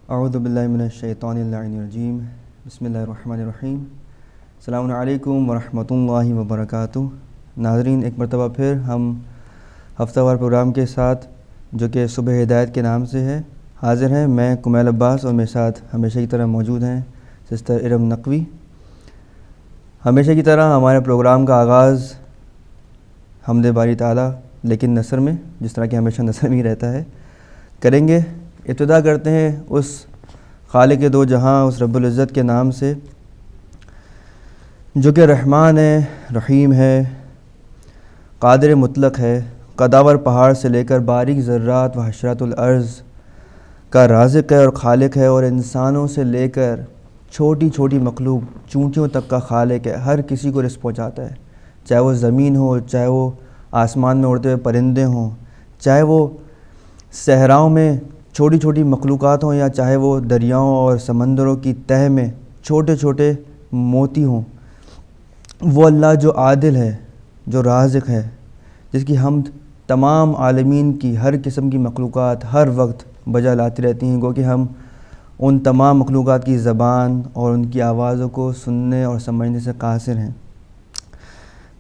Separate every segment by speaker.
Speaker 1: اعوذ باللہ من الشیطان اللعین الرجیم بسم اللہ الرحمن الرحیم السلام علیکم ورحمۃ اللہ وبرکاتہ۔ ناظرین، ایک مرتبہ پھر ہم ہفتہ وار پروگرام کے ساتھ جو کہ صبح ہدایت کے نام سے ہے حاضر ہیں۔ میں کمیل عباس اور میرے ساتھ ہمیشہ کی طرح موجود ہیں سسٹر ارم نقوی۔ ہمیشہ کی طرح ہمارے پروگرام کا آغاز حمد باری تعالیٰ لیکن نثر میں، جس طرح کہ ہمیشہ نثر میں ہی رہتا ہے، کریں گے۔ ابتدا کرتے ہیں اس خالق دو جہاں، اس رب العزت کے نام سے جو کہ رحمان ہے، رحیم ہے، قادر مطلق ہے، قداور پہاڑ سے لے کر باریک ذرات و حشرات الارض کا رازق ہے اور خالق ہے، اور انسانوں سے لے کر چھوٹی چھوٹی مخلوق چونٹیوں تک کا خالق ہے۔ ہر کسی کو رزق پہنچاتا ہے، چاہے وہ زمین ہو، چاہے وہ آسمان میں اڑتے ہوئے پرندے ہوں، چاہے وہ صحراؤں میں چھوٹی چھوٹی مخلوقات ہوں، یا چاہے وہ دریاؤں اور سمندروں کی تہہ میں چھوٹے چھوٹے موتی ہوں۔ وہ اللہ جو عادل ہے، جو رازق ہے، جس کی حمد تمام عالمین کی ہر قسم کی مخلوقات ہر وقت بجا لاتی رہتی ہیں، گو کہ ہم ان تمام مخلوقات کی زبان اور ان کی آوازوں کو سننے اور سمجھنے سے قاصر ہیں۔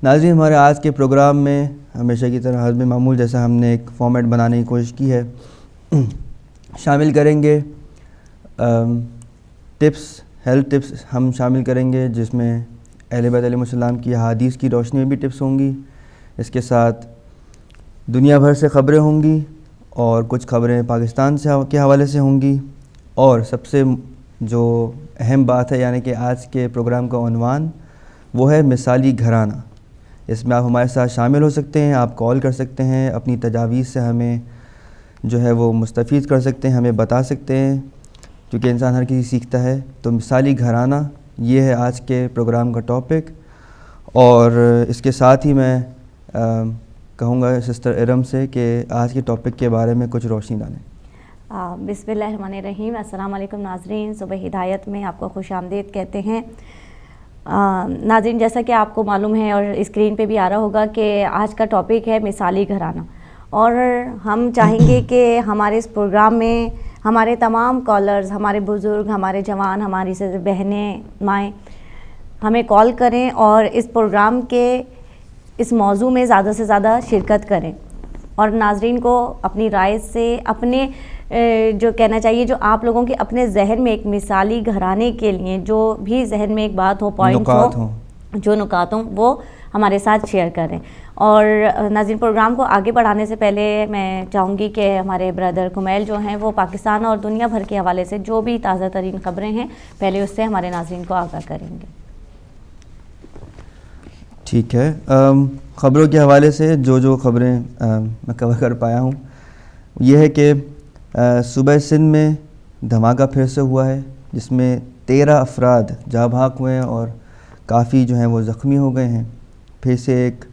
Speaker 1: ناظرین، ہمارے آج کے پروگرام میں ہمیشہ کی طرح حسب معمول جیسا ہم نے ایک فارمیٹ بنانے کی کوشش کی ہے۔ شامل کریں گے ٹپس، ہیلتھ ٹپس ہم شامل کریں گے، جس میں اہل بیت علیہ السلام کی احادیث کی روشنی میں بھی ٹپس ہوں گی۔ اس کے ساتھ دنیا بھر سے خبریں ہوں گی، اور کچھ خبریں پاکستان کے حوالے سے ہوں گی، اور سب سے جو اہم بات ہے، یعنی کہ آج کے پروگرام کا عنوان، وہ ہے مثالی گھرانہ۔ اس میں آپ ہمارے ساتھ شامل ہو سکتے ہیں، آپ کال کر سکتے ہیں، اپنی تجاویز سے ہمیں جو ہے وہ مستفید کر سکتے ہیں، ہمیں بتا سکتے ہیں، کیونکہ انسان ہر کسی سیکھتا ہے۔ تو مثالی گھرانہ یہ ہے آج کے پروگرام کا ٹاپک، اور اس کے ساتھ ہی میں کہوں گا سسٹر ارم سے کہ آج کے ٹاپک کے بارے میں کچھ روشنی ڈالیں۔
Speaker 2: بسم اللہ الرحمن الرحیم۔ السلام علیکم ناظرین، صبح ہدایت میں آپ کو خوش آمدید کہتے ہیں۔ ناظرین، جیسا کہ آپ کو معلوم ہے اور اسکرین پہ بھی آ رہا ہوگا کہ آج کا ٹاپک ہے مثالی گھرانہ، اور ہم چاہیں گے کہ ہمارے اس پروگرام میں ہمارے تمام کالرز، ہمارے بزرگ، ہمارے جوان، ہماری بہنیں، مائیں ہمیں کال کریں اور اس پروگرام کے اس موضوع میں زیادہ سے زیادہ شرکت کریں، اور ناظرین کو اپنی رائے سے اپنے جو کہنا چاہیے، جو آپ لوگوں کے اپنے ذہن میں ایک مثالی گھرانے کے لیے جو بھی ذہن میں ایک بات ہو، پوائنٹ ہو، جو نکات ہوں، وہ ہمارے ساتھ شیئر کریں۔ اور ناظرین، پروگرام کو آگے بڑھانے سے پہلے میں چاہوں گی کہ ہمارے بردر کمیل جو ہیں وہ پاکستان اور دنیا بھر کے حوالے سے جو بھی تازہ ترین خبریں ہیں، پہلے اس سے ہمارے ناظرین کو آگاہ کریں گے۔
Speaker 1: ٹھیک ہے، خبروں کے حوالے سے جو خبریں میں کور کر پایا ہوں، یہ ہے کہ صوبہ سندھ میں دھماکہ پھر سے ہوا ہے، جس میں 13 افراد جاں بحق ہوئے ہیں اور کافی جو ہیں وہ زخمی ہو گئے ہیں۔ پھر سے ایک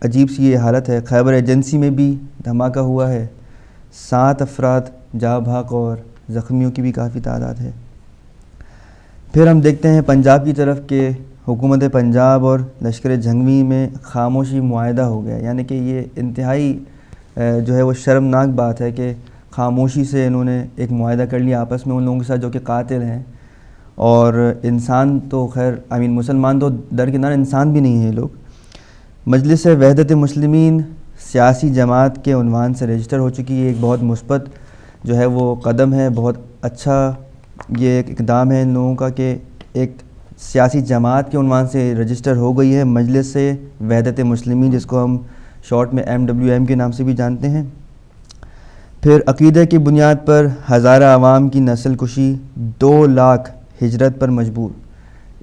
Speaker 1: عجیب سی یہ حالت ہے، خیبر ایجنسی میں بھی دھماکہ ہوا ہے، 7 افراد جاں بحق اور زخمیوں کی بھی کافی تعداد ہے۔ پھر ہم دیکھتے ہیں پنجاب کی طرف کہ حکومت پنجاب اور لشکر جھنگوی میں خاموشی معاہدہ ہو گیا، یعنی کہ یہ انتہائی جو ہے وہ شرمناک بات ہے کہ خاموشی سے انہوں نے ایک معاہدہ کر لیا آپس میں ان لوگوں کے ساتھ جو کہ قاتل ہیں، اور انسان تو خیر مسلمان تو درکنار انسان بھی نہیں ہیں یہ لوگ۔ مجلس وحدت مسلمین سیاسی جماعت کے عنوان سے رجسٹر ہو چکی ہے، ایک بہت مثبت جو ہے وہ قدم ہے، بہت اچھا یہ ایک اقدام ہے ان لوگوں کا کہ ایک سیاسی جماعت کے عنوان سے رجسٹر ہو گئی ہے مجلس وحدت مسلمین، جس کو ہم شارٹ میں MWM کے نام سے بھی جانتے ہیں۔ پھر عقیدے کی بنیاد پر ہزارہ عوام کی نسل کشی، 2 لاکھ ہجرت پر مجبور،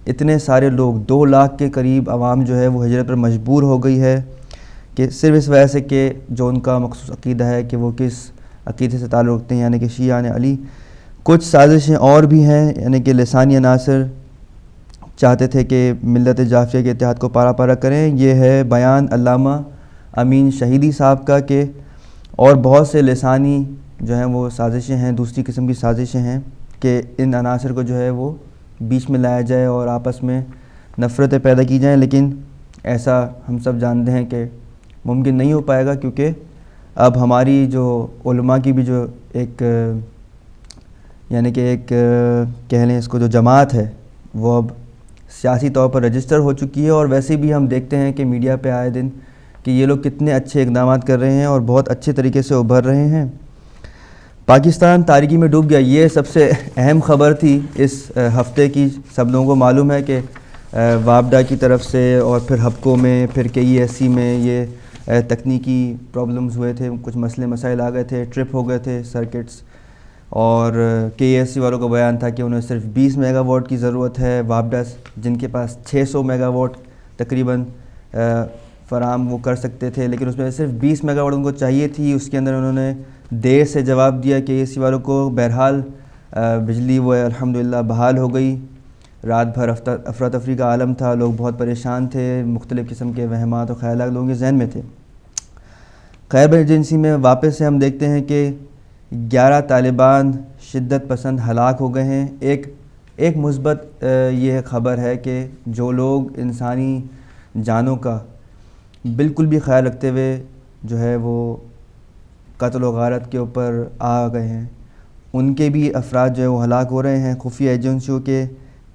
Speaker 1: اتنے سارے لوگ 2 لاکھ کے قریب عوام جو ہے وہ ہجرت پر مجبور ہو گئی ہے، کہ صرف اس وجہ سے کہ جو ان کا مخصوص عقیدہ ہے کہ وہ کس عقیدے سے تعلق رکھتے ہیں، یعنی کہ شیعہ علی۔ کچھ سازشیں اور بھی ہیں، یعنی کہ لسانی عناصر چاہتے تھے کہ ملت جعفریہ کے اتحاد کو پارا پارا کریں۔ یہ ہے بیان علامہ امین شہیدی صاحب کا، کہ اور بہت سے لسانی جو ہیں وہ سازشیں ہیں، دوسری قسم کی سازشیں ہیں کہ ان عناصر کو جو ہے وہ بیچ میں لایا جائے اور آپس میں نفرتیں پیدا کی جائیں، لیکن ایسا ہم سب جانتے ہیں کہ ممکن نہیں ہو پائے گا، کیونکہ اب ہماری جو علماء کی بھی جو ایک یعنی کہ ایک کہہ لیں اس کو جو جماعت ہے وہ اب سیاسی طور پر رجسٹر ہو چکی ہے، اور ویسے بھی ہم دیکھتے ہیں کہ میڈیا پہ آئے دن کہ یہ لوگ کتنے اچھے اقدامات کر رہے ہیں اور بہت اچھے طریقے سے ابھر رہے ہیں۔ پاکستان تاریکی میں ڈوب گیا، یہ سب سے اہم خبر تھی اس ہفتے کی۔ سب لوگوں کو معلوم ہے کہ وابڈا کی طرف سے اور پھر ہپکو میں، پھر KESC میں یہ تکنیکی پرابلمز ہوئے تھے، کچھ مسئلے مسائل آ گئے تھے، ٹرپ ہو گئے تھے سرکٹس، اور KESC والوں کا بیان تھا کہ انہیں صرف 20 میگا واٹ کی ضرورت ہے۔ وابڈا جن کے پاس 600 میگا واٹ تقریباً فراہم وہ کر سکتے تھے، لیکن اس میں صرف 20 میگا واٹ ان کو چاہیے تھی۔ اس کے اندر انہوں نے دیر سے جواب دیا KESC والوں کو۔ بہرحال بجلی وہ الحمدللہ بحال ہو گئی۔ رات بھر افراتفری کا عالم تھا، لوگ بہت پریشان تھے، مختلف قسم کے وہمات اور خیالات لوگوں کے ذہن میں تھے۔ خیبر ایجنسی میں واپس سے ہم دیکھتے ہیں کہ 11 طالبان شدت پسند ہلاک ہو گئے ہیں۔ ایک مثبت یہ خبر ہے کہ جو لوگ انسانی جانوں کا بالکل بھی خیال رکھتے ہوئے جو ہے وہ قتل و غارت کے اوپر آ گئے ہیں، ان کے بھی افراد جو ہے وہ ہلاک ہو رہے ہیں۔ خفیہ ایجنسیوں کے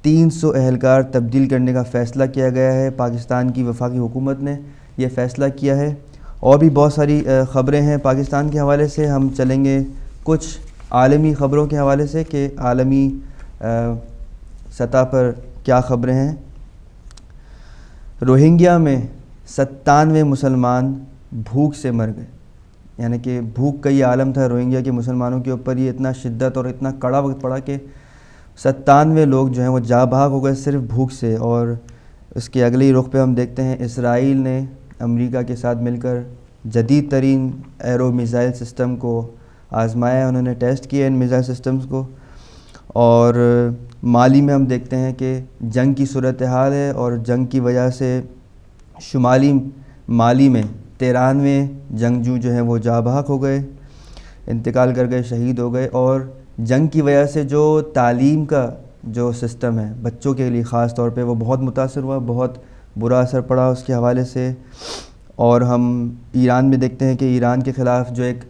Speaker 1: 300 اہلکار تبدیل کرنے کا فیصلہ کیا گیا ہے۔ پاکستان کی وفاقی حکومت نے یہ فیصلہ کیا ہے، اور بھی بہت ساری خبریں ہیں پاکستان کے حوالے سے۔ ہم چلیں گے کچھ عالمی خبروں کے حوالے سے کہ عالمی سطح پر کیا خبریں ہیں۔ روہنگیا میں 97 مسلمان بھوک سے مر گئے، یعنی کہ بھوک کا یہ عالم تھا روہنگیا کے مسلمانوں کے اوپر۔ یہ اتنا شدت اور اتنا کڑا وقت پڑا کہ 97 لوگ جو ہیں وہ جاں بحق ہو گئے صرف بھوک سے۔ اور اس کے اگلے ہی رخ پہ ہم دیکھتے ہیں اسرائیل نے امریکہ کے ساتھ مل کر جدید ترین ایرو میزائل سسٹم کو آزمایا، انہوں نے ٹیسٹ کیا ان میزائل سسٹمز کو۔ اور مالی میں ہم دیکھتے ہیں کہ جنگ کی صورتحال ہے، اور جنگ کی وجہ سے شمالی مالی میں 93 جنگجو جو ہیں وہ جاں بحق ہو گئے، انتقال کر گئے، شہید ہو گئے۔ اور جنگ کی وجہ سے جو تعلیم کا جو سسٹم ہے بچوں کے لیے خاص طور پہ وہ بہت متاثر ہوا، بہت برا اثر پڑا اس کے حوالے سے۔ اور ہم ایران میں دیکھتے ہیں کہ ایران کے خلاف جو ایک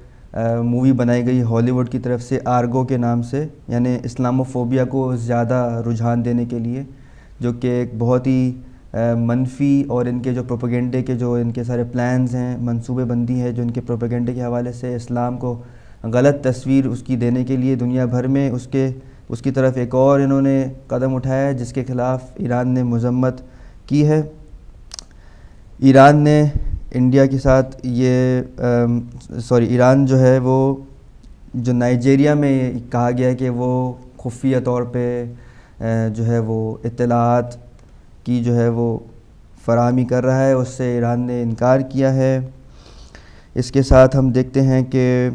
Speaker 1: مووی بنائی گئی ہالی ووڈ کی طرف سے آرگو کے نام سے، یعنی اسلاموفوبیا کو زیادہ رجحان دینے کے لیے، جو کہ ایک بہت ہی منفی اور ان کے جو پروپیگنڈے کے جو ان کے سارے پلانز ہیں، منصوبے بندی ہے جو ان کے پروپیگنڈے کے حوالے سے اسلام کو غلط تصویر اس کی دینے کے لیے دنیا بھر میں اس کی طرف ایک اور انہوں نے قدم اٹھایا ہے جس کے خلاف ایران نے مذمت کی ہے۔ ایران نے انڈیا کے ساتھ ایران جو ہے وہ جو نائجیریا میں کہا گیا ہے کہ وہ خفیہ طور پہ جو ہے وہ اطلاعات کی جو ہے وہ فراہمی کر رہا ہے، اس سے ایران نے انکار کیا ہے۔ اس کے ساتھ ہم دیکھتے ہیں کہ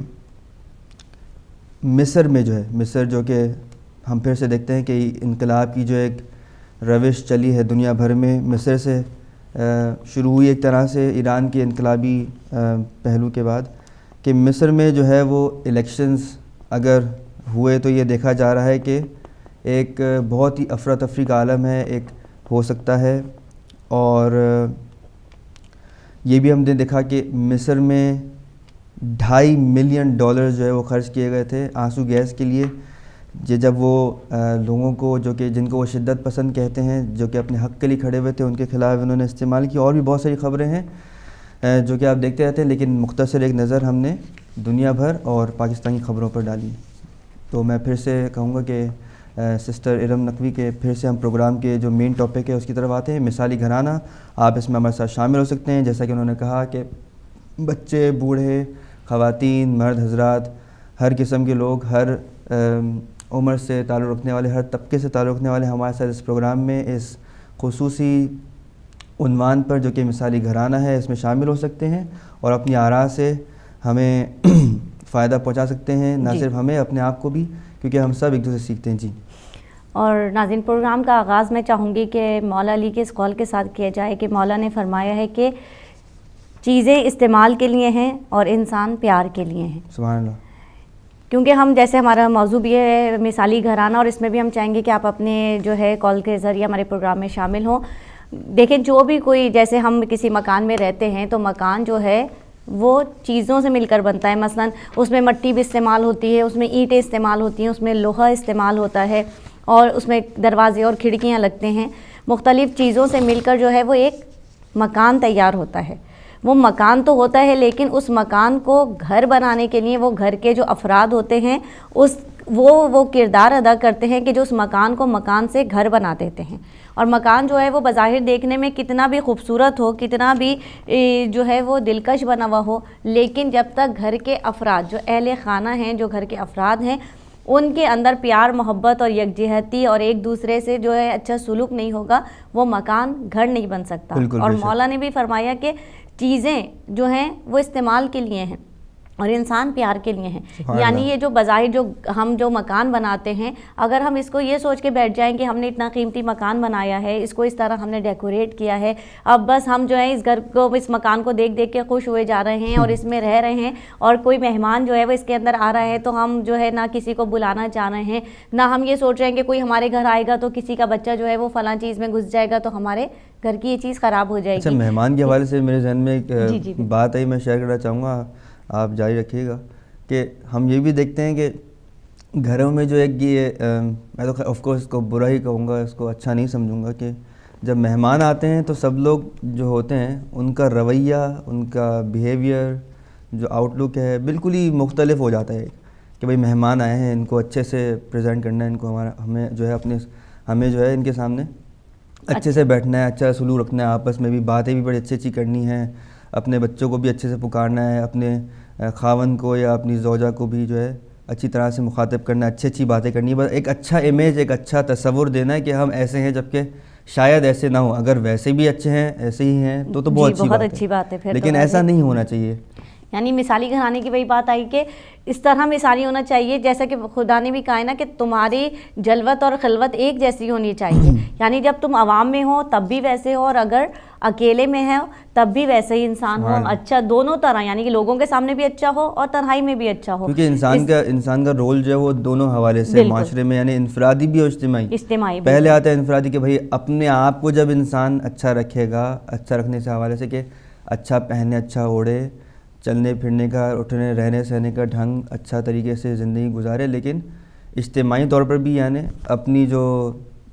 Speaker 1: مصر میں جو ہے جو کہ ہم پھر سے دیکھتے ہیں کہ انقلاب کی جو ایک روش چلی ہے دنیا بھر میں، مصر سے شروع ہوئی ایک طرح سے ایران کے انقلابی پہلو کے بعد، کہ مصر میں جو ہے وہ الیکشنز اگر ہوئے تو یہ دیکھا جا رہا ہے کہ ایک بہت ہی افراتفری کا عالم ہے، ایک ہو سکتا ہے۔ اور یہ بھی ہم نے دیکھا کہ مصر میں $2.5 ملین جو ہے وہ خرچ کیے گئے تھے آنسو گیس کے لیے، جب وہ لوگوں کو جن کو وہ شدت پسند کہتے ہیں، جو کہ اپنے حق کے لیے کھڑے ہوئے تھے، ان کے خلاف انہوں نے استعمال کی۔ اور بھی بہت ساری خبریں ہیں جو کہ آپ دیکھتے رہتے ہیں، لیکن مختصر ایک نظر ہم نے دنیا بھر اور پاکستانی خبروں پر ڈالی۔ تو میں پھر سے کہوں گا کہ سسٹر ارم نقوی کے پھر سے ہم پروگرام کے جو مین ٹاپک ہے اس کی طرف آتے ہیں، مثالی گھرانہ۔ آپ اس میں ہمارے ساتھ شامل ہو سکتے ہیں، جیسا کہ انہوں نے کہا کہ بچے، بوڑھے، خواتین، مرد حضرات، ہر قسم کے لوگ، ہر عمر سے تعلق رکھنے والے، ہر طبقے سے تعلق رکھنے والے ہمارے ساتھ اس پروگرام میں اس خصوصی عنوان پر جو کہ مثالی گھرانہ ہے اس میں شامل ہو سکتے ہیں، اور اپنی آراء سے ہمیں فائدہ پہنچا سکتے ہیں، نہ صرف ہمیں، اپنے آپ کو بھی، کیونکہ ہم سب ایک دوسرے سے سیکھتے ہیں۔ جی
Speaker 2: اور ناظرین، پروگرام کا آغاز میں چاہوں گی کہ مولا علی کے اس قول کے ساتھ کیا جائے کہ مولا نے فرمایا ہے کہ چیزیں استعمال کے لیے ہیں اور انسان پیار کے لیے ہیں۔
Speaker 1: سبحان اللہ۔
Speaker 2: کیونکہ ہم جیسے ہمارا موضوع بھی ہے مثالی گھرانہ، اور اس میں بھی ہم چاہیں گے کہ آپ اپنے جو ہے کال کے ذریعے ہمارے پروگرام میں شامل ہوں۔ دیکھیں، جو بھی کوئی، جیسے ہم کسی مکان میں رہتے ہیں تو مکان جو ہے وہ چیزوں سے مل کر بنتا ہے. مثلاً اس میں مٹی بھی استعمال ہوتی ہے, اس میں اینٹیں استعمال ہوتی ہیں, اس میں لوہا استعمال ہوتا ہے, اور اس میں دروازے اور کھڑکیاں لگتے ہیں. مختلف چیزوں سے مل کر جو ہے وہ ایک مکان تیار ہوتا ہے. وہ مکان تو ہوتا ہے, لیکن اس مکان کو گھر بنانے کے لیے وہ گھر کے جو افراد ہوتے ہیں وہ کردار ادا کرتے ہیں کہ جو اس مکان کو مکان سے گھر بنا دیتے ہیں. اور مکان جو ہے وہ بظاہر دیکھنے میں کتنا بھی خوبصورت ہو, کتنا بھی جو ہے وہ دلکش بنا ہوا ہو, لیکن جب تک گھر کے افراد جو اہل خانہ ہیں, جو گھر کے افراد ہیں, ان کے اندر پیار محبت اور یکجہتی اور ایک دوسرے سے جو ہے اچھا سلوک نہیں ہوگا, وہ مکان گھر نہیں بن سکتا. اور مولا نے بھی فرمایا کہ چیزیں جو ہیں وہ استعمال کے لیے ہیں اور انسان پیار کے لیے ہیں. یعنی یہ جو بظاہر جو ہم جو مکان بناتے ہیں, اگر ہم اس کو یہ سوچ کے بیٹھ جائیں کہ ہم نے اتنا قیمتی مکان بنایا ہے, اس کو اس طرح ہم نے ڈیکوریٹ کیا ہے, اب بس ہم جو ہے اس گھر کو اس مکان کو دیکھ دیکھ کے خوش ہوئے جا رہے ہیں اور اس میں رہ رہے ہیں, اور کوئی مہمان جو ہے وہ اس کے اندر آ رہا ہے تو ہم جو ہے نہ کسی کو بلانا چاہ رہے ہیں, نہ ہم یہ سوچ رہے ہیں کہ کوئی ہمارے گھر آئے گا تو کسی کا بچہ جو ہے وہ فلاں چیز میں گھس جائے گا تو ہمارے گھر کی یہ چیز خراب ہو جائے گی.
Speaker 1: اچھا, مہمان کے حوالے سے میرے ذہن میں ایک بات آئی, میں شیئر کرنا چاہوں گا, آپ جاری رکھیے گا. کہ ہم یہ بھی دیکھتے ہیں کہ گھروں میں جو ایک یہ میں تو آف کورس اس کو برا ہی کہوں گا, اس کو اچھا نہیں سمجھوں گا, کہ جب مہمان آتے ہیں تو سب لوگ جو ہوتے ہیں ان کا رویہ, ان کا بیہیویئر, جو آؤٹ لک ہے بالکل ہی مختلف ہو جاتا ہے. کہ بھئی مہمان آئے ہیں, ان کو اچھے سے پریزنٹ کرنا ہے, ان کو ہمیں جو ہے ان کے سامنے اچھے سے بیٹھنا ہے, اچھا سلوک رکھنا ہے, آپس میں بھی باتیں بھی بڑی اچھی اچھی کرنی ہیں, اپنے بچوں کو بھی اچھے سے پکارنا ہے, اپنے خاوند کو یا اپنی زوجہ کو بھی جو ہے اچھی طرح سے مخاطب کرنا ہے, اچھی باتیں کرنی ہے, بس ایک اچھا امیج, ایک اچھا تصور دینا ہے کہ ہم ایسے ہیں, جبکہ شاید ایسے نہ ہوں. اگر ویسے بھی اچھے ہیں, ایسے ہی ہیں تو بہت اچھی بات ہے, لیکن ایسا نہیں ہونا چاہیے.
Speaker 2: یعنی مثالی گھرانے کی وہی بات آئی کہ اس طرح مثالی ہونا چاہیے, جیسا کہ خدا نے بھی کہا ہے نا کہ تمہاری جلوت اور خلوت ایک جیسی ہونی چاہیے. یعنی جب تم عوام میں ہو تب بھی ویسے ہو, اور اگر اکیلے میں ہے تب بھی ویسے ہی انسان ہو, اچھا دونوں طرح, یعنی کہ لوگوں کے سامنے بھی اچھا ہو اور تنہائی میں بھی اچھا ہو.
Speaker 1: کیونکہ انسان کا رول جو ہے وہ دونوں حوالے سے معاشرے میں, یعنی انفرادی بھی اور اجتماعی. پہلے آتا ہے انفرادی کہ بھائی اپنے آپ کو جب انسان اچھا رکھے گا, اچھا رکھنے سے حوالے سے کہ اچھا پہنے, اچھا اوڑھے, چلنے پھرنے کا, اٹھنے رہنے سہنے کا ڈھنگ اچھا طریقے سے زندگی گزارے, لیکن اجتماعی طور پر بھی یعنی اپنی جو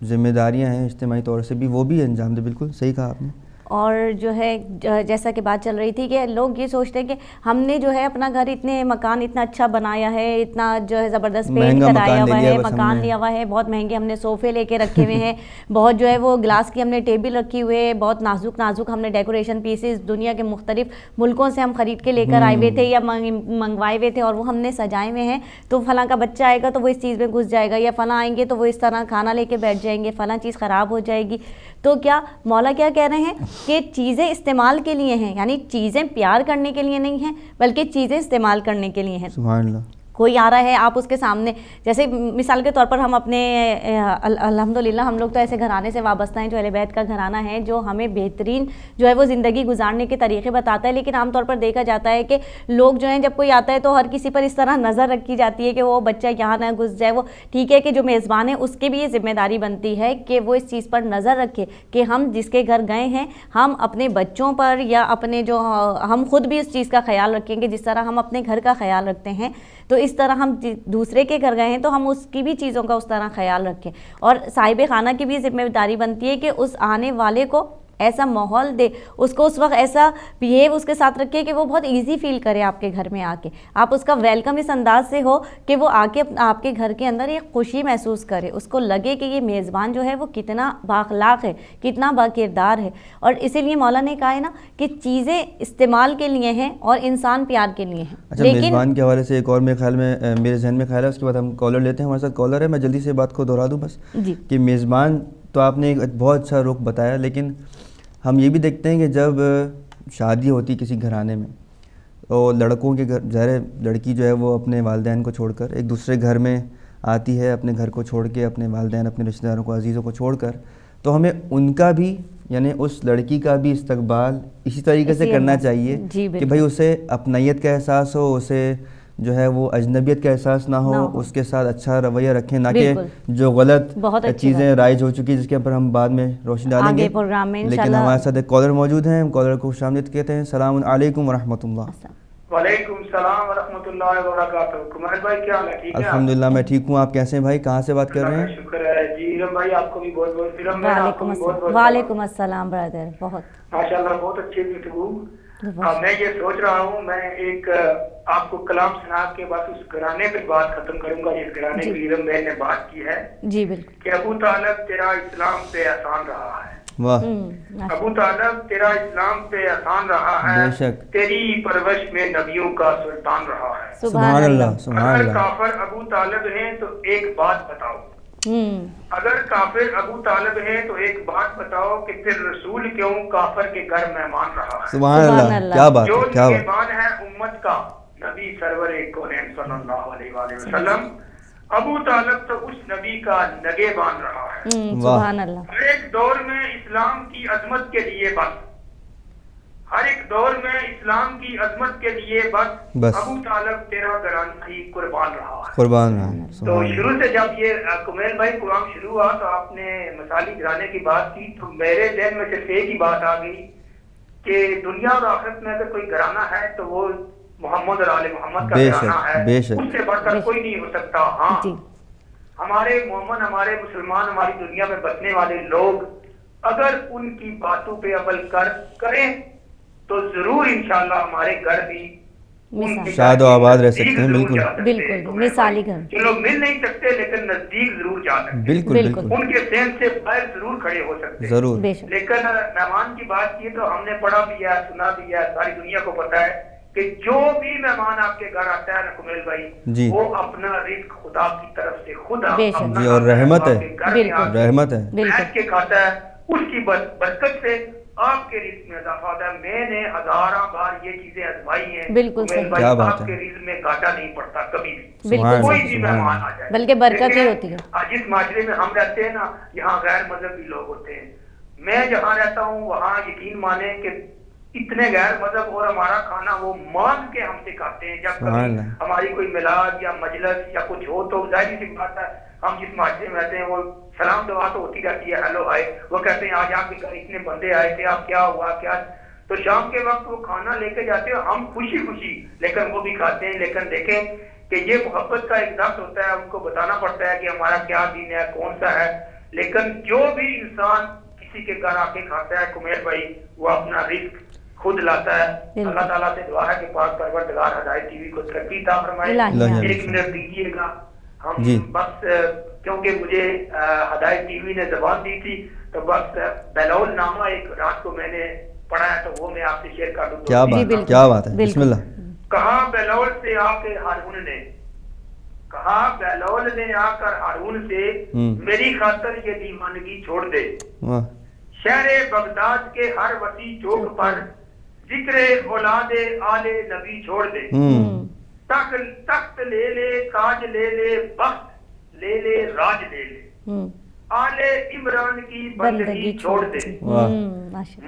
Speaker 1: ذمہ داریاں ہیں اجتماعی طور سے بھی وہ بھی انجام دے. بالکل صحیح کہا آپ نے.
Speaker 2: اور جو ہے جیسا کہ بات چل رہی تھی کہ لوگ یہ سوچتے ہیں کہ ہم نے جو ہے اپنا گھر مکان اتنا اچھا بنایا ہے, اتنا جو ہے زبردست پینٹ کرایا ہوا ہے, مکان لیا ہوا ہے, بہت مہنگے ہم نے صوفے لے کے رکھے ہوئے ہیں, بہت جو ہے وہ گلاس کی ہم نے ٹیبل رکھی ہوئے ہے, بہت نازک ہم نے ڈیکوریشن پیسز دنیا کے مختلف ملکوں سے ہم خرید کے لے کر آئے ہوئے تھے یا منگوائے ہوئے تھے, اور وہ ہم نے سجائے ہوئے ہیں, تو فلاں کا بچہ آئے گا تو وہ اس چیز میں گھس جائے گا, یا فلاں آئیں گے تو وہ اس طرح کھانا لے کے بیٹھ جائیں گے, فلاں چیز خراب ہو جائے گی. تو کیا مولا کیا کہہ رہے ہیں کہ چیزیں استعمال کے لیے ہیں, یعنی چیزیں پیار کرنے کے لیے نہیں ہیں بلکہ چیزیں استعمال کرنے کے لیے ہیں.
Speaker 1: سبحان اللہ.
Speaker 2: کوئی آ رہا ہے, آپ اس کے سامنے, جیسے مثال کے طور پر ہم اپنے الحمدللہ ہم لوگ تو ایسے گھرانے سے وابستہ ہیں جو اہل بیت کا گھرانہ ہے, جو ہمیں بہترین جو ہے وہ زندگی گزارنے کے طریقے بتاتا ہے. لیکن عام طور پر دیکھا جاتا ہے کہ لوگ جو ہیں جب کوئی آتا ہے تو ہر کسی پر اس طرح نظر رکھی جاتی ہے کہ وہ بچہ یہاں نہ گھس جائے. وہ ٹھیک ہے کہ جو میزبان ہے اس کے بھی یہ ذمہ داری بنتی ہے کہ وہ اس چیز پر نظر رکھے کہ ہم جس کے گھر گئے ہیں ہم اپنے بچوں پر یا اپنے جو ہم خود بھی اس چیز کا خیال رکھیں گے جس طرح ہم اپنے گھر کا خیال رکھتے ہیں. تو اس طرح ہم دوسرے کے گھر گئے ہیں تو ہم اس کی بھی چیزوں کا اس طرح خیال رکھیں, اور صاحب خانہ کی بھی ذمہ داری بنتی ہے کہ اس آنے والے کو ایسا ماحول دے, اس کو اس وقت ایسا بیہیو اس کے ساتھ رکھے کہ وہ بہت ایزی فیل کرے آپ کے گھر میں آ کے, آپ اس کا ویلکم اس انداز سے ہو کہ وہ آ کے آپ کے گھر کے اندر ایک خوشی محسوس کرے, اس کو لگے کہ یہ میزبان جو ہے وہ کتنا بااخلاق ہے, کتنا باکردار ہے. اور اسی لیے مولا نے کہا ہے نا کہ چیزیں استعمال کے لیے ہیں اور انسان پیار کے لیے ہیں.
Speaker 1: اچھا, میزبان کے حوالے سے ایک اور میرے خیال میں میرے ذہن میں خیال ہے, اس کے بعد ہم کالر لیتے ہیں. ہمارے ساتھ کالر ہے, میں جلدی سے بات کو دہرا دوں بس کہ میزبان تو آپ نے ایک بہت اچھا رخ بتایا, لیکن ہم یہ بھی دیکھتے ہیں کہ جب شادی ہوتی کسی گھرانے میں تو لڑکوں کے گھر, ظاہر لڑکی جو ہے وہ اپنے والدین کو چھوڑ کر ایک دوسرے گھر میں آتی ہے, اپنے گھر کو چھوڑ کے, اپنے والدین اپنے رشتہ داروں کو عزیزوں کو چھوڑ کر, تو ہمیں ان کا بھی یعنی اس لڑکی کا بھی استقبال اسی طریقے سے کرنا چاہیے کہ بھائی اسے اپنائیت کا احساس ہو, اسے جو ہے وہ اجنبیت کا احساس نہ ہو, اس کے ساتھ اچھا رویہ رکھیں, نہ کہ جو غلط چیزیں رائج ہو چکی جس کے اوپر ہم بعد میں روشنی ڈالیں گے پروگرام میں. لیکن ہمارے ساتھ ایک کالر موجود ہیں, ہم کالر کو خوش آمدید کہتے ہیں. السلام علیکم ورحمۃ اللہ.
Speaker 3: وعلیکم السلام ورحمۃ اللہ وبرکاتہ. کمال بھائی کیا حال ہے؟ ٹھیک ہے
Speaker 1: الحمدللہ میں ٹھیک ہوں, آپ کیسے ہیں بھائی؟ کہاں سے بات کر رہے ہیں؟
Speaker 3: شکر ہے جی. ارم بھائی آپ کو بھی بہت بہت
Speaker 2: وعلیکم السلام برادر. بہت
Speaker 3: ماشاءاللہ بہت اچھی گفتگو. میں یہ سوچ رہا ہوں میں ایک آپ کو کلام سنا کے بس اس گھرانے پہ بات ختم کروں گا جس گھرانے کی ارم بہن نے بات کی ہے.
Speaker 2: جی بالکل.
Speaker 3: کہ ابو طالب تیرا اسلام پہ احسان رہا ہے.
Speaker 1: واہ.
Speaker 3: ابو طالب تیرا اسلام پہ احسان رہا ہے.
Speaker 1: بے شک.
Speaker 3: تیری پرورش میں نبیوں کا سلطان رہا ہے.
Speaker 1: سبحان اللہ. سبحان
Speaker 3: اگر
Speaker 1: اللہ.
Speaker 3: کافر ابو طالب ہیں تو ایک بات بتاؤ. اگر کافر ابو طالب ہیں تو ایک بات بتاؤ کہ پھر رسول کیوں کافر کے گھر مہمان رہا ہے.
Speaker 1: سبحان اللہ. کیا بات
Speaker 3: جو
Speaker 1: ہے, کیا بات.
Speaker 3: مہمان ہے امت کا نبی سرور کونین صلی اللہ علیہ وآلہ وسلم, ابو طالب تو اس نبی کا نگہبان رہا ہے.
Speaker 2: سبحان اللہ.
Speaker 3: ہر ایک دور میں اسلام کی عظمت کے لیے بس ہر ایک دور میں اسلام کی عظمت کے لیے بس ابو طالب تیرا گھرانہ ہی قربان رہا ہے.
Speaker 1: قربان رہا.
Speaker 3: تو شروع سے جب یہ کمیل بھائی پروگرام شروع ہوا تو آپ نے مثالی گھرانے کی بات کی تو میرے ذہن میں صرف ایک ہی بات آ گئی کہ دنیا اور آخرت میں اگر کوئی گھرانہ ہے تو وہ محمد اور آل محمد کا گھرانہ ہے. اس سے بڑھ کر کوئی نہیں ہو سکتا. ہاں ہمارے مومن, ہمارے مسلمان, ہماری دنیا میں بسنے والے لوگ اگر ان کی باتوں پہ عمل کریں تو ضرور انشاءاللہ ہمارے گھر بھی
Speaker 1: شاد و آباد رہ سکتے ہیں. بالکل
Speaker 2: بالکل. مثالی گھر
Speaker 3: چلو مل نہیں سکتے لیکن نزدیک ضرور جا سکتے.
Speaker 1: بالکل بالکل.
Speaker 3: ان کے ذہن سے باہر ضرور کھڑے ہو سکتے
Speaker 1: ضرور.
Speaker 3: لیکن مہمان کی بات کی تو ہم نے پڑھا بھی ہے, سنا بھی ہے, ساری دنیا کو پتا ہے کہ جو بھی مہمان آپ کے گھر آتا ہے نا کمیل بھائی وہ اپنا رزق خدا کی طرف سے خود
Speaker 1: جی اور رحمت ہے, رحمت ہے
Speaker 3: بیٹھ کے کھاتا ہے. اس کی برکت سے آپ کے رزق میں اضافہ ہوتا ہے. میں نے ہزاراں بار یہ چیزیں آزمائی ہیں.
Speaker 2: بالکل
Speaker 1: کیا بات ہے.
Speaker 3: آپ کے رزق میں گھاٹا نہیں پڑتا کبھی بھی.
Speaker 2: بالکل
Speaker 3: کوئی بھی مہمان آ جائے
Speaker 2: بلکہ برکت ہی ہوتی ہے.
Speaker 3: جس معاشرے میں ہم رہتے ہیں نا یہاں غیر مذہبی لوگ ہوتے ہیں. میں جہاں رہتا ہوں وہاں یقین مانیں کہ اتنے غیر مذہب اور ہمارا کھانا وہ مان کے ہم سے کھاتے ہیں. جب کبھی ہماری کوئی میلاد یا مجلس یا کچھ ہو تو ظاہر سی بات ہے ہم جس معاشرے میں رہتے ہیں وہ سلام دعا تو ہوتی رہتی ہے, ہیلو ہائے. وہ کہتے ہیں آج آپ کے گھر اتنے بندے آئے تھے, آپ کیا ہوا کیا. تو شام کے وقت وہ کھانا لے کے جاتے ہیں, ہم خوشی خوشی لیکن وہ بھی کھاتے ہیں. لیکن دیکھیں کہ یہ محبت کا ایک درس ہوتا ہے, ان کو بتانا پڑتا ہے کہ ہمارا کیا دین ہے, کون سا ہے. لیکن جو بھی انسان کسی کے گھر آ کے کھاتا ہے کمیر بھائی وہ اپنا رزق خود لاتا ہے. اللہ تعالیٰ سے دعا ہے کہ پاک پروردگار ہدایت ٹی وی کو ترقی عطا فرمائے. 1 منٹ دیجیے گا ہم بس, کیونکہ مجھے ہدایت ٹی وی نے زبان دی تھی تو بس بلول نامہ ایک رات کو میں نے پڑھا ہے تو وہ میں آپ سے شیئر کر دوں.
Speaker 1: کیا بات ہے, بسم اللہ.
Speaker 3: کہا بلول سے آ کے ہارون نے, کہا بلول نے آ کر ہارون سے میری خاطر یہ دیوانگی چھوڑ دے. شہر بغداد کے ہر وسیع چوک پر ذکر اولاد آل نبی چھوڑ دے. تخت لے لے, تاج لے لے, بخت لے لے, راج لے لے, آل عمران کی بندگی چھوڑ دے.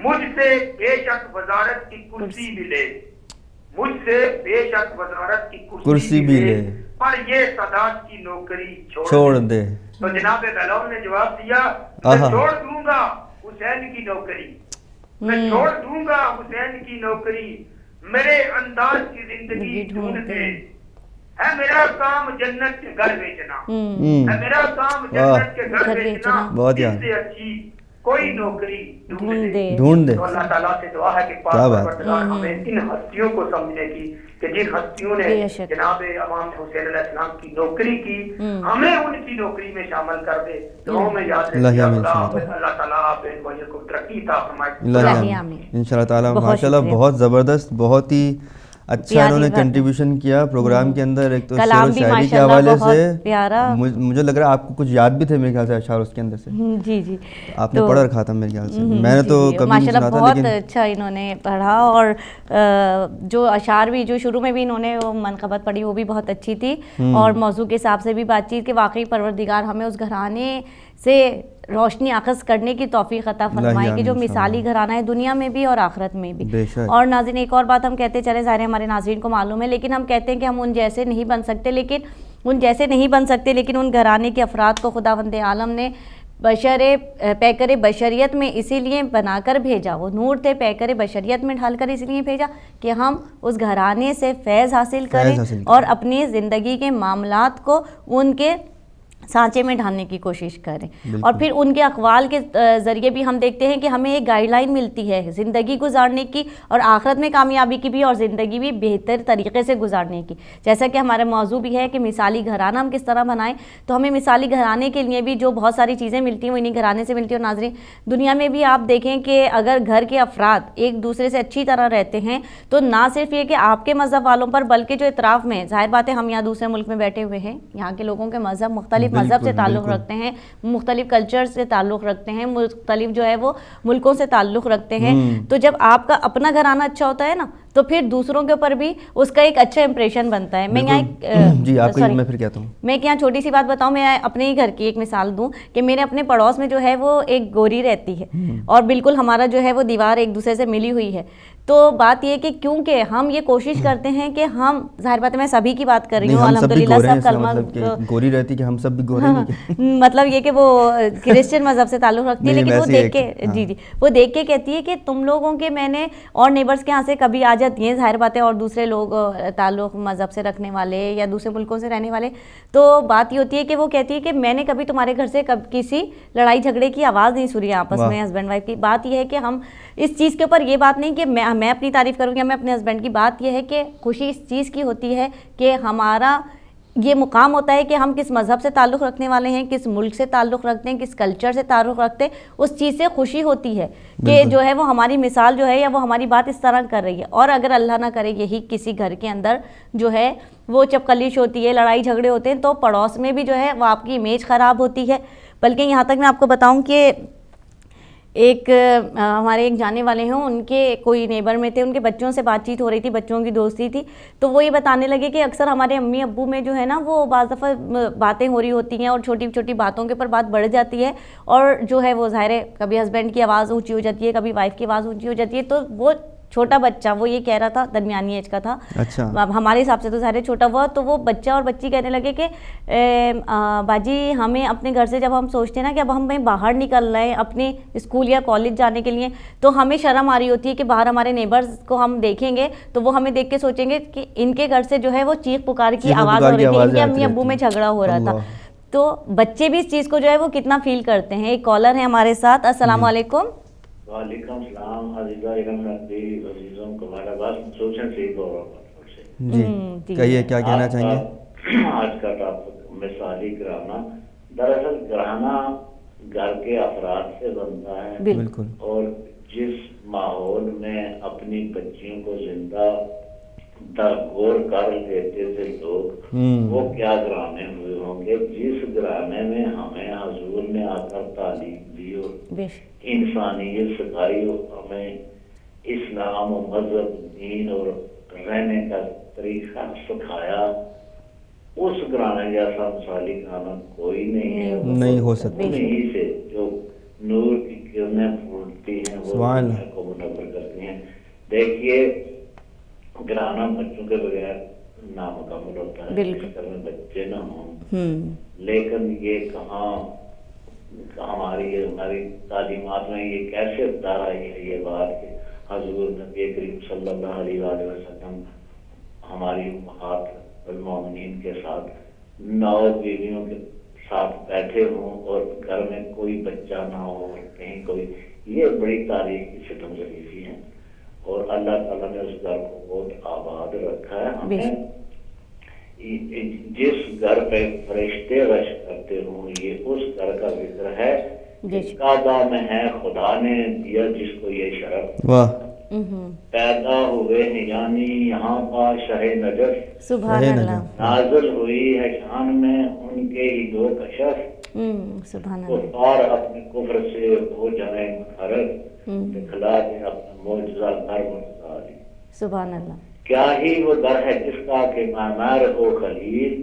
Speaker 3: مجھ سے بے شک وزارت کی کرسی بھی لے, مجھ سے بے شک وزارت کی کرسی بھی لے, پر یہ سادات کی نوکری چھوڑ دے. تو جناب بلول نے جواب دیا میں چھوڑ دوں گا حسین کی نوکری, میں چھوڑ دوں گا حسین کی نوکری, میرے انداز کی زندگی ڈھونڈ دے. ہے میرا کام جنت کے گھر بیچنا, ہے میرا کام جنت کے گھر بیچنا, اس سے اچھی کوئی نوکری ڈھونڈ دے. تو اللہ تعالیٰ سے دعا ہے کہ پاک پروردگار ہمیں ان ہستیوں کو سمجھنے کی کہ جن ہستیوں نے جناب امام حسین علیہ السلام کی نوکری کی, ہمیں ان کی نوکری میں شامل کر دے. دعاؤں میں یاد رکھیے. اللہ تعالیٰ آپ ان بھائیوں کو ترقی عطا فرمائے
Speaker 1: انشاءاللہ تعالیٰ. ماشاءاللہ بہت زبردست, بہت ہی اچھا انہوں نے کنٹریبیوشن کیا پروگرام کے اندر. ایک تو شعر و شاعری کے حوالے سے مجھے لگ رہا ہے آپ کو کچھ یاد بھی تھے میرے خیال سے اشعار اس کے اندر سے.
Speaker 2: جی جی
Speaker 1: آپ نے پڑھ رکھا تھا میرے خیال سے, میں نے تو کبھی نہیں سنا تھا.
Speaker 2: بہت اچھا انہوں نے پڑھا, اور جو اشعار بھی جو شروع میں بھی انہوں نے وہ منقبت پڑھی وہ بھی بہت اچھی تھی, اور موضوع کے حساب سے بھی بات چیت کہ واقعی پروردگار ہمیں اس گھرانے سے روشنی اخذ کرنے کی توفیق عطا فرمائے کہ جو مثالی گھرانہ ہے دنیا میں بھی اور آخرت میں بھی. اور ناظرین ایک اور بات ہم کہتے چلے، ظاہر ہمارے ناظرین کو معلوم ہے، لیکن ہم کہتے ہیں کہ ہم ان جیسے نہیں بن سکتے، لیکن ان گھرانے کے افراد کو خداوند عالم نے پیکر بشریت میں اسی لیے بنا کر بھیجا، وہ نور تھے پیکر بشریت میں ڈھال کر اس لیے بھیجا کہ ہم اس گھرانے سے فیض حاصل کریں اور اپنی زندگی کے معاملات کو ان کے سانچے میں ڈھالنے کی کوشش کریں. اور پھر ان کے اقوال کے ذریعے بھی ہم دیکھتے ہیں کہ ہمیں ایک گائیڈ لائن ملتی ہے زندگی گزارنے کی، اور آخرت میں کامیابی کی بھی، اور زندگی بھی بہتر طریقے سے گزارنے کی. جیسا کہ ہمارا موضوع بھی ہے کہ مثالی گھرانہ ہم کس طرح بنائیں، تو ہمیں مثالی گھرانے کے لیے بھی جو بہت ساری چیزیں ملتی ہیں وہ انہیں گھرانے سے ملتی ہیں. اور ناظرین دنیا میں بھی آپ دیکھیں کہ اگر گھر کے افراد ایک دوسرے سے اچھی طرح رہتے ہیں تو نہ صرف یہ کہ آپ کے مذہب والوں پر، بلکہ جو اطراف میں، ظاہر بات ہے ہم یہاں دوسرے ملک میں بیٹھے ہوئے ہیں، یہاں کے لوگوں کے مذہب مختلف مذہب سے تعلق رکھتے ہیں، مختلف کلچر سے تعلق رکھتے ہیں، مختلف جو ہے وہ ملکوں سے تعلق رکھتے ہیں. تو جب آپ کا اپنا گھرانہ اچھا ہوتا ہے نا تو پھر دوسروں کے اوپر بھی اس کا ایک اچھا امپریشن بنتا ہے. میں یہاں چھوٹی سی بات بتاؤں، میں اپنے ہی گھر کی ایک مثال دوں کہ میرے اپنے پڑوس میں جو ہے وہ ایک گوری رہتی ہے، اور بالکل ہمارا جو ہے وہ دیوار ایک دوسرے سے ملی ہوئی ہے. تو بات یہ کہ کیونکہ ہم یہ کوشش کرتے ہیں کہ ہم، ظاہر بات ہے میں سبھی کی بات کر رہی ہوں، الحمدللہ سب کلمہ
Speaker 1: گوری رہتی کہ ہم سب بھی گورے نہیں،
Speaker 2: مطلب یہ کہ وہ کرسچن مذہب سے تعلق رکھتی ہے، لیکن وہ دیکھ کے وہ دیکھ کے کہتی ہے کہ تم لوگوں کے، میں نے اور نیبرز کے یہاں سے کبھی آ جاتی ہیں ظاہر بات ہے، اور دوسرے لوگ تعلق مذہب سے رکھنے والے یا دوسرے ملکوں سے رہنے والے، تو بات یہ ہوتی ہے کہ وہ کہتی ہے کہ میں نے کبھی تمہارے گھر سے کسی لڑائی جھگڑے کی آواز نہیں سنی آپس میں ہسبینڈ وائف کی. بات یہ ہے کہ ہم اس چیز کے اوپر، یہ بات نہیں کہ میں اپنی تعریف کروں یا میں اپنے ہسبینڈ کی، بات یہ ہے کہ خوشی اس چیز کی ہوتی ہے کہ ہمارا یہ مقام ہوتا ہے کہ ہم کس مذہب سے تعلق رکھنے والے ہیں، کس ملک سے تعلق رکھتے ہیں، کس کلچر سے تعلق رکھتے ہیں، اس چیز سے خوشی ہوتی ہے کہ جو ہے وہ ہماری مثال جو ہے یا وہ ہماری بات اس طرح کر رہی ہے. اور اگر اللہ نہ کرے یہی کسی گھر کے اندر جو ہے وہ چپکلیش ہوتی ہے، لڑائی جھگڑے ہوتے ہیں، تو پڑوس میں بھی جو ہے وہ آپ کی امیج خراب ہوتی ہے. بلکہ یہاں تک میں آپ کو بتاؤں کہ ایک ہمارے ایک جانے والے ہیں، ان کے کوئی نیبر میں تھے، ان کے بچوں سے بات چیت ہو رہی تھی، بچوں کی دوستی تھی، تو وہ یہ بتانے لگے کہ اکثر ہمارے امی ابو میں جو ہے نا وہ بعض دفعہ باتیں ہو رہی ہوتی ہیں اور چھوٹی چھوٹی باتوں کے اوپر بات بڑھ جاتی ہے، اور جو ہے وہ ظاہر ہے کبھی ہسبینڈ کی آواز اونچی ہو جاتی ہے، کبھی وائف کی آواز اونچی ہو جاتی ہے. تو وہ چھوٹا بچہ، وہ یہ کہہ رہا تھا، درمیانی ایج کا تھا، ہمارے حساب سے تو ظاہر چھوٹا ہوا، تو وہ بچہ اور بچی کہنے لگے کہ باجی ہمیں اپنے گھر سے جب ہم سوچتے ہیں نا کہ اب ہمیں باہر نکل رہے ہیں اپنے اسکول یا کالج جانے کے لیے، تو ہمیں شرم آ رہی ہوتی ہے کہ باہر ہمارے نیبرز کو ہم دیکھیں گے تو وہ ہمیں دیکھ کے سوچیں گے کہ ان کے گھر سے جو ہے وہ چیخ پکار کی آواز ہو رہی تھی، ان کے امی ابو میں جھگڑا ہو رہا تھا. تو بچے بھی اس چیز کو جو ہے وہ کتنا فیل کرتے ہیں. ایک کالر ہے ہمارے ساتھ. السلام علیکم.
Speaker 4: وعلیکم السلام. عزیزوں کو ہمارا بات سوچنا چاہیے.
Speaker 1: جی کہیے کیا کہنا چاہیں گے؟
Speaker 4: آج کا ٹاپک مثالی گھرانہ. دراصل گھرانہ گھر کے افراد سے بنتا ہے،
Speaker 1: بالکل،
Speaker 4: اور جس ماحول میں اپنی بچیوں کو زندہ درگور کر دیتے تھے لوگ، وہ کیا گھرانے ہوئے ہوں گے. جس گھرانے میں ہمیں حضور نے آ کر تعلیم دی اور انسانیت سکھائی، ہمیں اسلام و مذہب دین اور رہنے کا طریقہ سکھایا، اس گھرانے جیسا مثالی گھرانا کوئی نہیں ہو سکتا. انہیں سے جو نور کی کرنیں پھوٹتی ہیں وہ کو منور کرتی ہیں. دیکھیے گھرانا بچوں کے بغیر نامکمل ہوتا ہے، اس گھر میں بچے نہ ہوں. لیکن یہ کہاں ہماری تعلیمات میں یہ کیسے اتار آئی ہے یہ بات کہ حضور نبی کریم صلی اللہ علیہ وآلہ وسلم ہماری امہات المومنین کے ساتھ 9 بیویوں کے ساتھ بیٹھے ہوں اور گھر میں کوئی بچہ نہ ہو، کہیں کوئی، یہ بڑی تاریخی ستم ظریفی ہے. اور اللہ تعالیٰ نے اس گھر کو بہت آباد رکھا ہے. ہمیں جس گھر پہ فرشتے رش کرتے ہوں یہ اس گھر کا ذکر ہے. کعبہ میں ہے خدا نے دیا جس کو یہ شرف، پیدا ہوئے ہیں یعنی یہاں کا شہ نجف،
Speaker 2: سبحان اللہ،
Speaker 4: نازل ہوئی ہے شان میں ان کے ہی 2 کشف،
Speaker 2: سبحان اللہ،
Speaker 4: کفار اپنے کفر سے ہو جائیں منحرف، دکھلا دیں اپنا معجزہ گھر متعالی.
Speaker 2: سبحان اللہ.
Speaker 4: کیا ہی وہ در ہے جس کا کہ معمار ہو خلیل،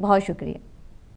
Speaker 2: بہت شکریہ.